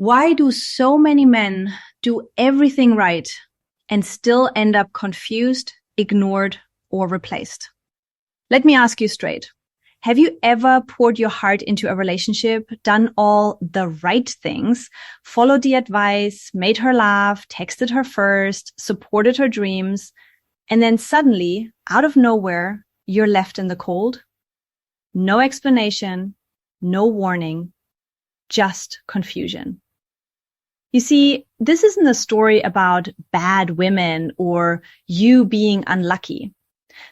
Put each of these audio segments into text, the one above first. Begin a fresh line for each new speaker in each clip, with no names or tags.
Why do so many men do everything right and still end up confused, ignored, or replaced? Let me ask you straight. Have you ever poured your heart into a relationship, done all the right things, followed the advice, made her laugh, texted her first, supported her dreams, and then suddenly, out of nowhere, you're left in the cold? No explanation, no warning, just confusion. You see, this isn't a story about bad women or you being unlucky.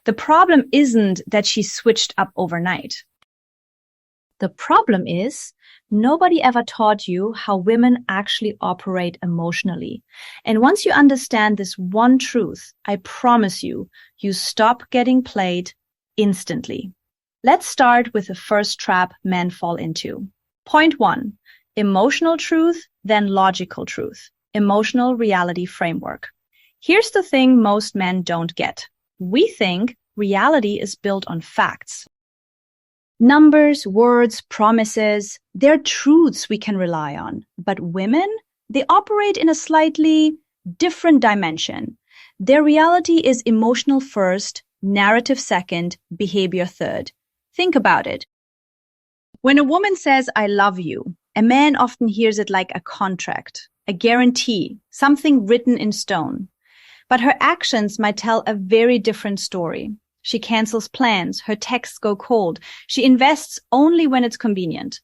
The problem isn't that she switched up overnight. The problem is nobody ever taught you how women actually operate emotionally. And once you understand this one truth, I promise you, you stop getting played instantly. Let's start with the first trap men fall into. Point 1. Emotional truth, then logical truth. Emotional reality framework. Here's the thing most men don't get. We think reality is built on facts. Numbers, words, promises, they're truths we can rely on. But women, they operate in a slightly different dimension. Their reality is emotional first, narrative second, behavior third. Think about it. When a woman says, "I love you," a man often hears it like a contract, a guarantee, something written in stone. But her actions might tell a very different story. She cancels plans, her texts go cold, she invests only when it's convenient.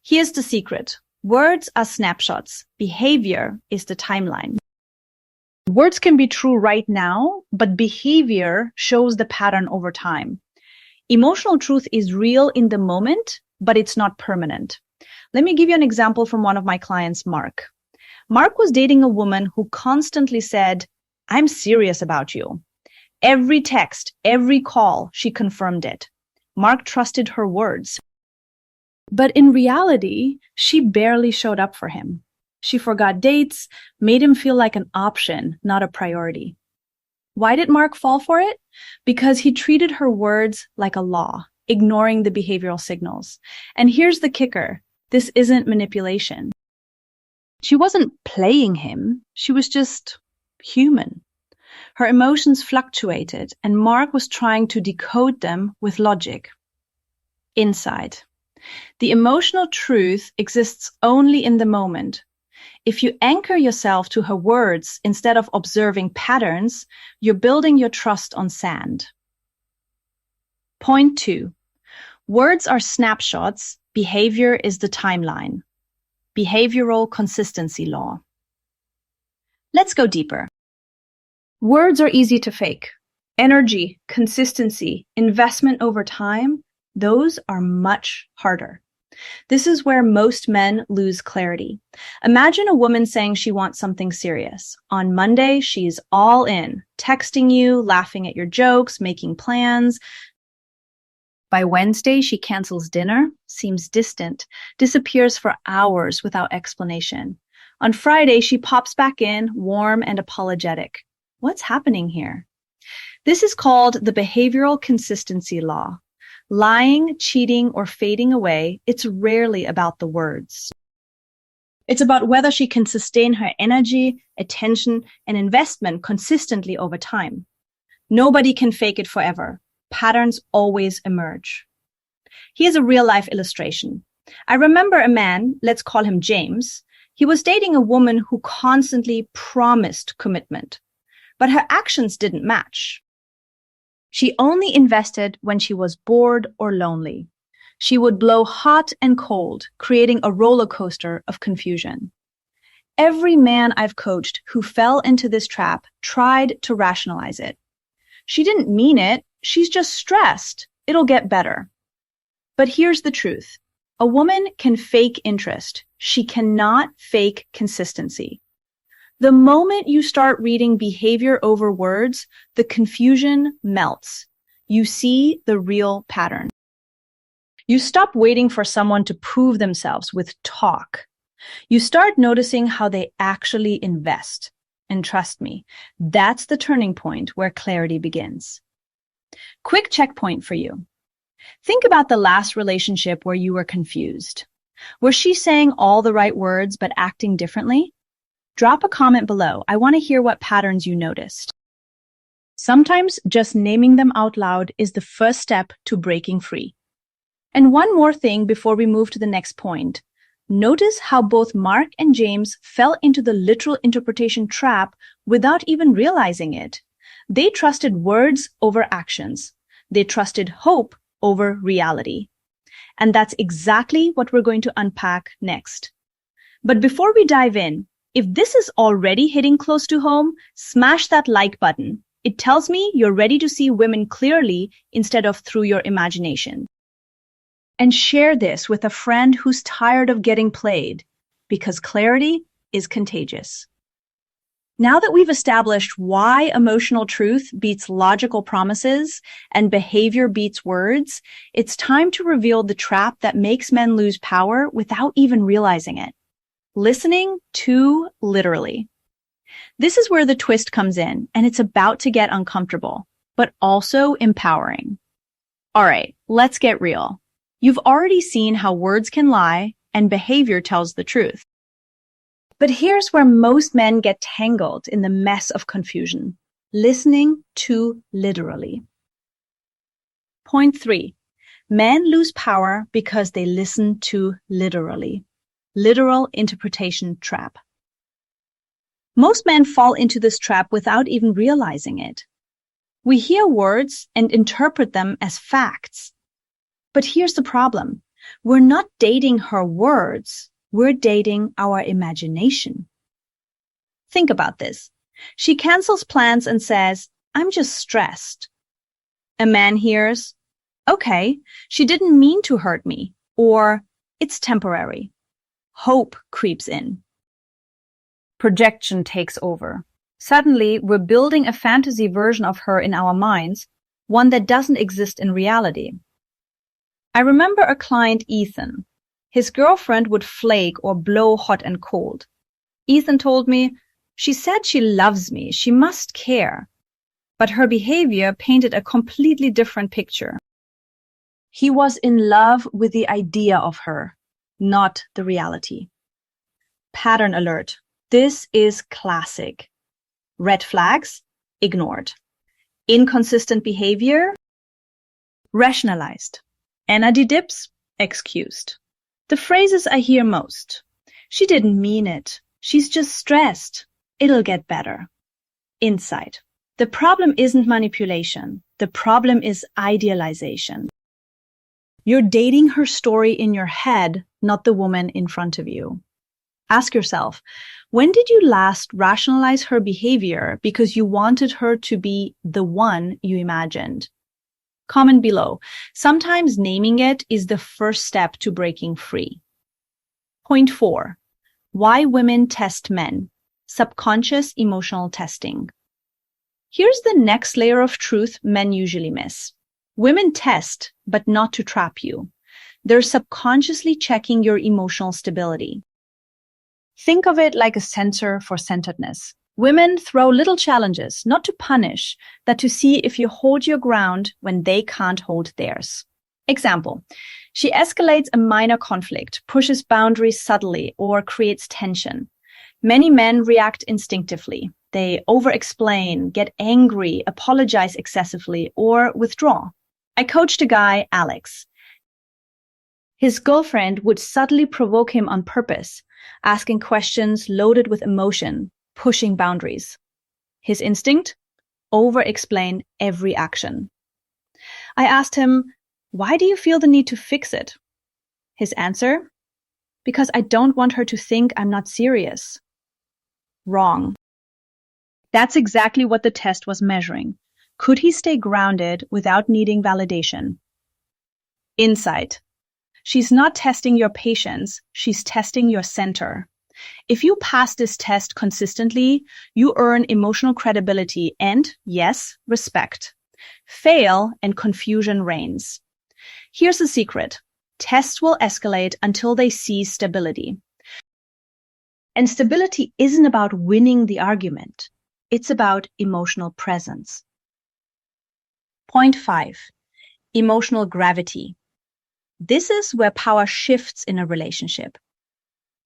Here's the secret. Words are snapshots. Behavior is the timeline. Words can be true right now, but behavior shows the pattern over time. Emotional truth is real in the moment, but it's not permanent. Let me give you an example from one of my clients, Mark. Mark was dating a woman who constantly said, "I'm serious about you." Every text, every call, she confirmed it. Mark trusted her words. But in reality, she barely showed up for him. She forgot dates, made him feel like an option, not a priority. Why did Mark fall for it? Because he treated her words like a law, ignoring the behavioral signals. And here's the kicker. This isn't manipulation. She wasn't playing him. She was just human. Her emotions fluctuated, and Mark was trying to decode them with logic. Inside. The emotional truth exists only in the moment. If you anchor yourself to her words instead of observing patterns, you're building your trust on sand. Point 2. Words are snapshots. Behavior is the timeline. Behavioral consistency law. Let's go deeper. Words are easy to fake. Energy, consistency, investment over time, those are much harder. This is where most men lose clarity. Imagine a woman saying she wants something serious. On Monday, she's all in, texting you, laughing at your jokes, making plans. By Wednesday, she cancels dinner, seems distant, disappears for hours without explanation. On Friday, she pops back in, warm and apologetic. What's happening here? This is called the behavioral consistency law. Lying, cheating, or fading away, it's rarely about the words. It's about whether she can sustain her energy, attention, and investment consistently over time. Nobody can fake it forever. Patterns always emerge. Here's a real-life illustration. I remember a man, let's call him James. He was dating a woman who constantly promised commitment, but her actions didn't match. She only invested when she was bored or lonely. She would blow hot and cold, creating a roller coaster of confusion. Every man I've coached who fell into this trap tried to rationalize it. She didn't mean it. She's just stressed. It'll get better. But here's the truth. A woman can fake interest. She cannot fake consistency. The moment you start reading behavior over words, the confusion melts. You see the real pattern. You stop waiting for someone to prove themselves with talk. You start noticing how they actually invest. And trust me, that's the turning point where clarity begins. Quick checkpoint for you. Think about the last relationship where you were confused. Was she saying all the right words but acting differently? Drop a comment below. I want to hear what patterns you noticed. Sometimes just naming them out loud is the first step to breaking free. And one more thing before we move to the next point. Notice how both Mark and James fell into the literal interpretation trap without even realizing it. They trusted words over actions. They trusted hope over reality. And that's exactly what we're going to unpack next. But before we dive in, if this is already hitting close to home, smash that like button. It tells me you're ready to see women clearly instead of through your imagination. And share this with a friend who's tired of getting played, because clarity is contagious. Now that we've established why emotional truth beats logical promises and behavior beats words, it's time to reveal the trap that makes men lose power without even realizing it. Listening too literally. This is where the twist comes in, and it's about to get uncomfortable, but also empowering. All right, let's get real. You've already seen how words can lie and behavior tells the truth. But here's where most men get tangled in the mess of confusion. Listening too literally. Point 3. Men lose power because they listen too literally. Literal interpretation trap. Most men fall into this trap without even realizing it. We hear words and interpret them as facts. But here's the problem. We're not dating her words. We're dating our imagination. Think about this. She cancels plans and says, "I'm just stressed." A man hears, "Okay, she didn't mean to hurt me," or "It's temporary." Hope creeps in. Projection takes over. Suddenly, we're building a fantasy version of her in our minds, one that doesn't exist in reality. I remember a client, Ethan. His girlfriend would flake or blow hot and cold. Ethan told me, "She said she loves me. She must care." But her behavior painted a completely different picture. He was in love with the idea of her, not the reality. Pattern alert. This is classic. Red flags, ignored. Inconsistent behavior, rationalized. Energy dips, excused. The phrases I hear most. "She didn't mean it. She's just stressed. It'll get better." Insight. The problem isn't manipulation. The problem is idealization. You're dating her story in your head, not the woman in front of you. Ask yourself, when did you last rationalize her behavior because you wanted her to be the one you imagined? Comment below. Sometimes naming it is the first step to breaking free. Point 4. Why women test men. Subconscious emotional testing. Here's the next layer of truth men usually miss. Women test, but not to trap you. They're subconsciously checking your emotional stability. Think of it like a sensor for centeredness. Women throw little challenges, not to punish, but to see if you hold your ground when they can't hold theirs. Example, she escalates a minor conflict, pushes boundaries subtly, or creates tension. Many men react instinctively. They over-explain, get angry, apologize excessively, or withdraw. I coached a guy, Alex. His girlfriend would subtly provoke him on purpose, asking questions loaded with emotion, pushing boundaries. His instinct? Over-explain every action. I asked him, "Why do you feel the need to fix it?" His answer? "Because I don't want her to think I'm not serious." Wrong. That's exactly what the test was measuring. Could he stay grounded without needing validation? Insight. She's not testing your patience, she's testing your center. If you pass this test consistently, you earn emotional credibility and, yes, respect. Fail and confusion reigns. Here's the secret. Tests will escalate until they see stability. And stability isn't about winning the argument. It's about emotional presence. Point 5. Emotional gravity. This is where power shifts in a relationship.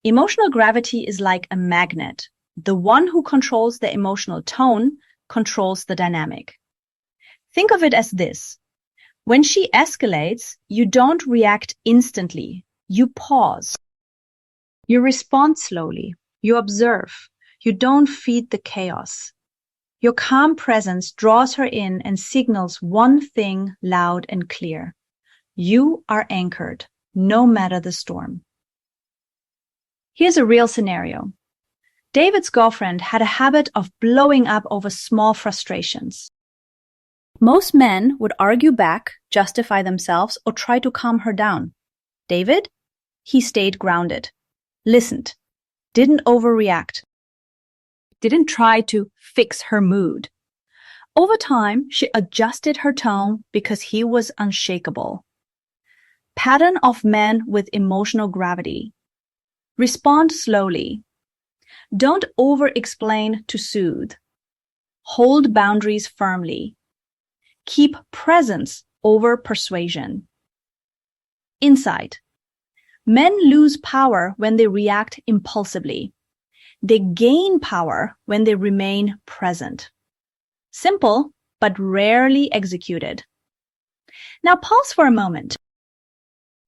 Emotional gravity is like a magnet. The one who controls the emotional tone controls the dynamic. Think of it as this. When she escalates, you don't react instantly. You pause. You respond slowly. You observe. You don't feed the chaos. Your calm presence draws her in and signals one thing loud and clear. You are anchored, no matter the storm. Here's a real scenario. David's girlfriend had a habit of blowing up over small frustrations. Most men would argue back, justify themselves, or try to calm her down. David? He stayed grounded, listened, didn't overreact, didn't try to fix her mood. Over time, she adjusted her tone because he was unshakable. Pattern of men with emotional gravity. Respond slowly. Don't over-explain to soothe. Hold boundaries firmly. Keep presence over persuasion. Insight. Men lose power when they react impulsively. They gain power when they remain present. Simple, but rarely executed. Now pause for a moment.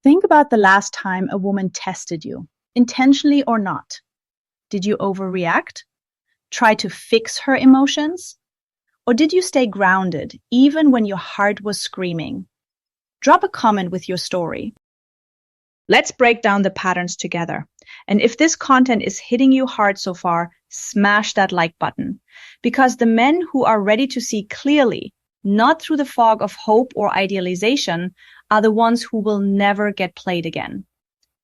Think about the last time a woman tested you, intentionally or not. Did you overreact? Try to fix her emotions? Or did you stay grounded even when your heart was screaming? Drop a comment with your story. Let's break down the patterns together. And if this content is hitting you hard so far, smash that like button. Because the men who are ready to see clearly, not through the fog of hope or idealization, are the ones who will never get played again.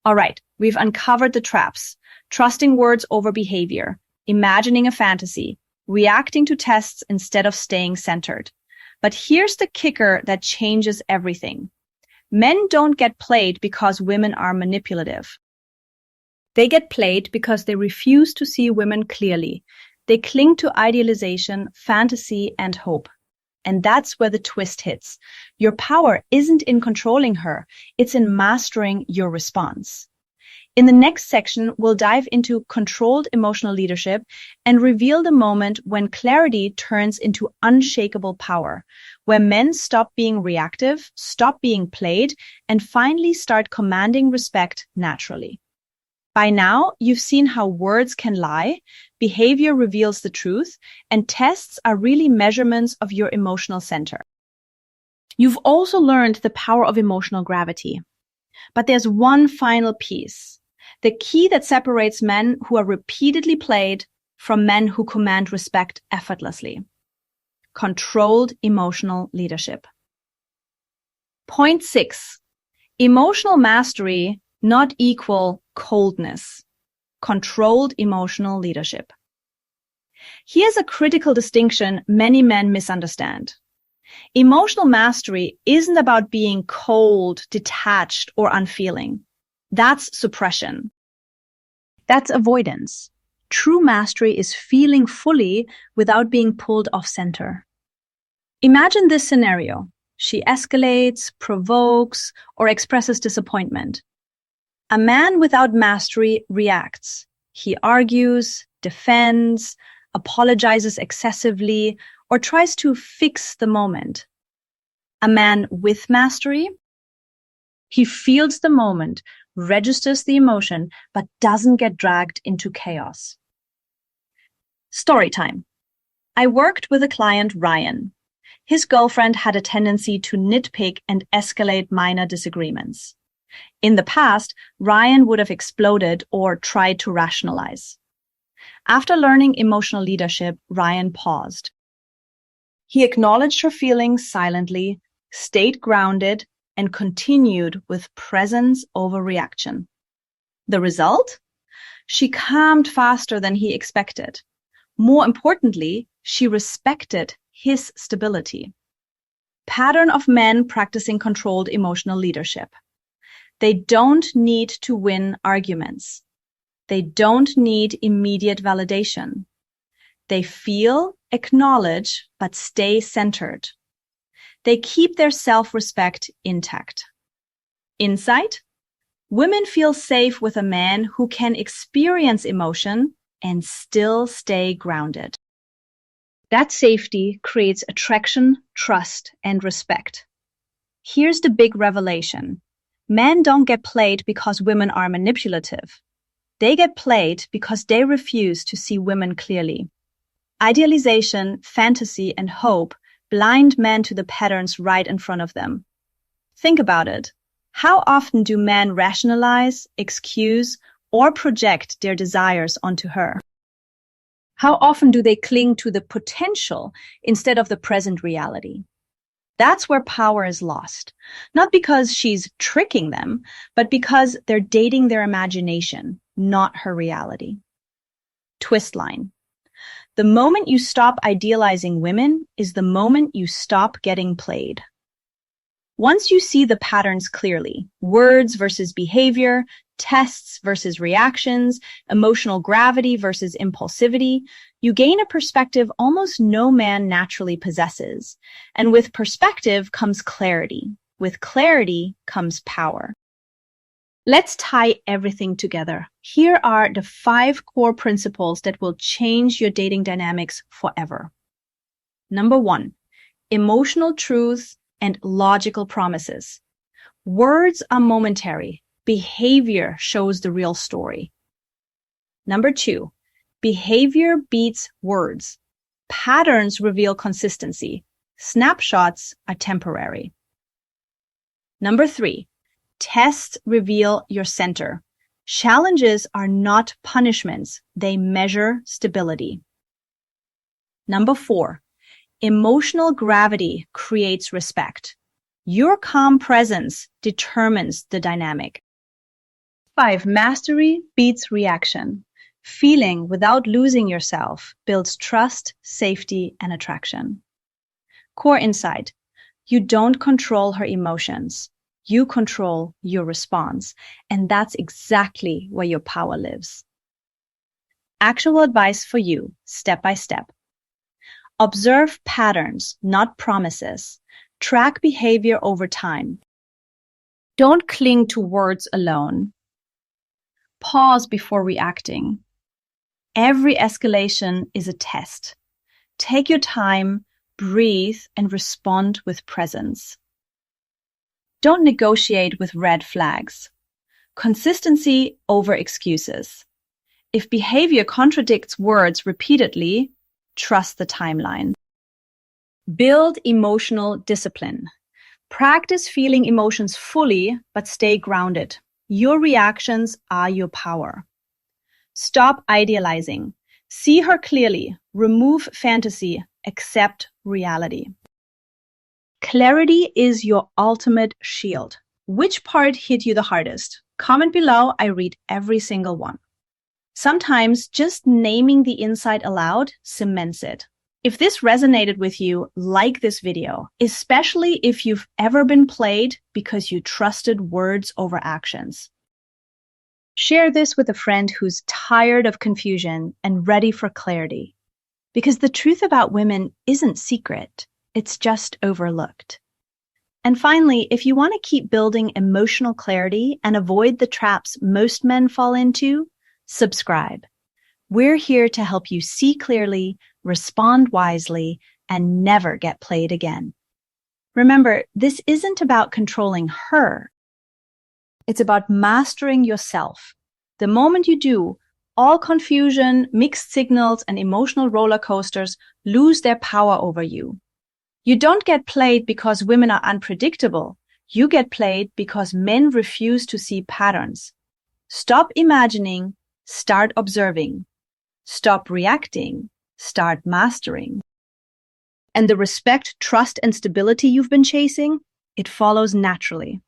All right, we've uncovered the traps. Trusting words over behavior, imagining a fantasy, reacting to tests instead of staying centered. But here's the kicker that changes everything. Men don't get played because women are manipulative. They get played because they refuse to see women clearly. They cling to idealization, fantasy, and hope. And that's where the twist hits. Your power isn't in controlling her, it's in mastering your response. In the next section, we'll dive into controlled emotional leadership and reveal the moment when clarity turns into unshakable power, where men stop being reactive, stop being played, and finally start commanding respect naturally. By now, you've seen how words can lie, behavior reveals the truth, and tests are really measurements of your emotional center. You've also learned the power of emotional gravity. But there's one final piece. The key that separates men who are repeatedly played from men who command respect effortlessly. Controlled emotional leadership. Point 6. Emotional mastery not equal coldness. Controlled emotional leadership. Here's a critical distinction many men misunderstand. Emotional mastery isn't about being cold, detached, or unfeeling. That's suppression. That's avoidance. True mastery is feeling fully without being pulled off center. Imagine this scenario. She escalates, provokes, or expresses disappointment. A man without mastery reacts. He argues, defends, apologizes excessively, or tries to fix the moment. A man with mastery, he feels the moment, registers the emotion, but doesn't get dragged into chaos. Story time. I worked with a client, Ryan. His girlfriend had a tendency to nitpick and escalate minor disagreements. In the past, Ryan would have exploded or tried to rationalize. After learning emotional leadership, Ryan paused. He acknowledged her feelings silently, stayed grounded, and continued with presence over reaction. The result? She calmed faster than he expected. More importantly, she respected his stability. Pattern of men practicing controlled emotional leadership. They don't need to win arguments. They don't need immediate validation. They feel, acknowledge, but stay centered. They keep their self-respect intact. Insight: women feel safe with a man who can experience emotion and still stay grounded. That safety creates attraction, trust, and respect. Here's the big revelation. Men don't get played because women are manipulative. They get played because they refuse to see women clearly. Idealization, fantasy, and hope blind men to the patterns right in front of them. Think about it. How often do men rationalize, excuse, or project their desires onto her? How often do they cling to the potential instead of the present reality? That's where power is lost. Not because she's tricking them, but because they're dating their imagination, not her reality. Twist line: the moment you stop idealizing women is the moment you stop getting played. Once you see the patterns clearly, words versus behavior, tests versus reactions, emotional gravity versus impulsivity, you gain a perspective almost no man naturally possesses. And with perspective comes clarity. With clarity comes power. Let's tie everything together. Here are the 5 core principles that will change your dating dynamics forever. Number 1, emotional truth and logical promises. Words are momentary. Behavior shows the real story. Number 2, behavior beats words. Patterns reveal consistency. Snapshots are temporary. Number 3, tests reveal your center. Challenges are not punishments. They measure stability. Number 4, emotional gravity creates respect. Your calm presence determines the dynamic. 5, mastery beats reaction. Feeling without losing yourself builds trust, safety, and attraction. Core insight: you don't control her emotions. You control your response, and that's exactly where your power lives. Actual advice for you, step by step. Observe patterns, not promises. Track behavior over time. Don't cling to words alone. Pause before reacting. Every escalation is a test. Take your time, breathe, and respond with presence. Don't negotiate with red flags. Consistency over excuses. If behavior contradicts words repeatedly, trust the timeline. Build emotional discipline. Practice feeling emotions fully, but stay grounded. Your reactions are your power. Stop idealizing. See her clearly. Remove fantasy. Accept reality. Clarity is your ultimate shield. Which part hit you the hardest? Comment below. I read every single one. Sometimes just naming the insight aloud cements it. If this resonated with you, like this video, especially if you've ever been played because you trusted words over actions. Share this with a friend who's tired of confusion and ready for clarity. Because the truth about women isn't secret, it's just overlooked. And finally, if you want to keep building emotional clarity and avoid the traps most men fall into, subscribe. We're here to help you see clearly, respond wisely, and never get played again. Remember, this isn't about controlling her. It's about mastering yourself. The moment you do, all confusion, mixed signals, and emotional roller coasters lose their power over you. You don't get played because women are unpredictable. You get played because men refuse to see patterns. Stop imagining, start observing. Stop reacting, start mastering. And the respect, trust, and stability you've been chasing, it follows naturally.